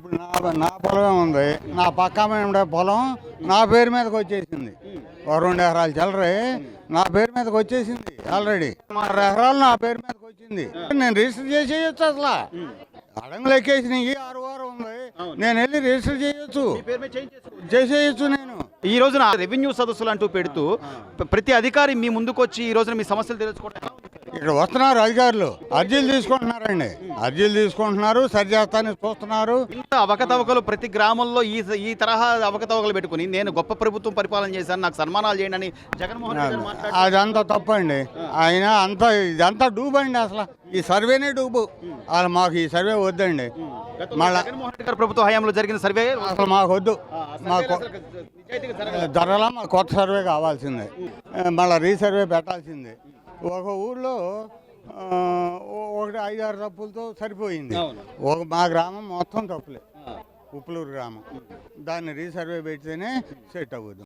ఇప్పుడు నా పొలమే ఉంది. నా పక్క ఉండే పొలం నా పేరు మీదకి వచ్చేసింది. ఓ 2 ఎకరాలు చిల్లరే నా పేరు మీదకి వచ్చేసింది ఆల్రెడీ. 6 ఎకరాలు నా పేరు మీదకి వచ్చింది. నేను రిజిస్టర్ చేసేయచ్చు. అసలు అడంగులు ఎక్కేసినాయి. 6 వారం ఉంది. నేను వెళ్ళి రిజిస్టర్ చేయొచ్చు, చేసేయచ్చు. నేను ఈ రోజున రెవెన్యూ సదస్సులు అంటూ పెడుతూ ప్రతి అధికారి మీ ముందుకు వచ్చి ఈ రోజున మీ సమస్యలు తెలుసుకోవడం ఇక్కడ వస్తున్నారు అధికారులు, అర్జీలు తీసుకుంటున్నారండి. అర్జీలు తీసుకుంటున్నారు, సరి చేస్తానని చూస్తున్నారు. ఇంత అవకతవకలు ప్రతి గ్రామంలో ఈ తరహా అవకతవకలు పెట్టుకుని నేను గొప్ప ప్రభుత్వం పరిపాలన చేశాను, నాకు సన్మానాలు చేయండి అని జగన్మోహన్ రెడ్డి గారు మాట్లాడారు. అదంతా తప్పండి. ఆయన ఇదంతా డూబు అండి. అసలు ఈ సర్వేనే డూబు. అసలు మాకు ఈ సర్వే వద్దండి. మళ్ళా జగన్మోహన్ రెడ్డి గారి ప్రభుత్వ హయాంలో జరిగిన సర్వే అసలు మాకు వద్దు. మాకు ధరలా మాకు కొత్త సర్వే కావాల్సిందే. మళ్ళీ రీసర్వే పెట్టాల్సిందే. ఒక ఊళ్ళో 5-6 తప్పులతో సరిపోయింది. మా గ్రామం మొత్తం తప్పులే. ఉప్పులూరు గ్రామం. దాన్ని రీసర్వే పెడితేనే సెట్ అవ్వదు.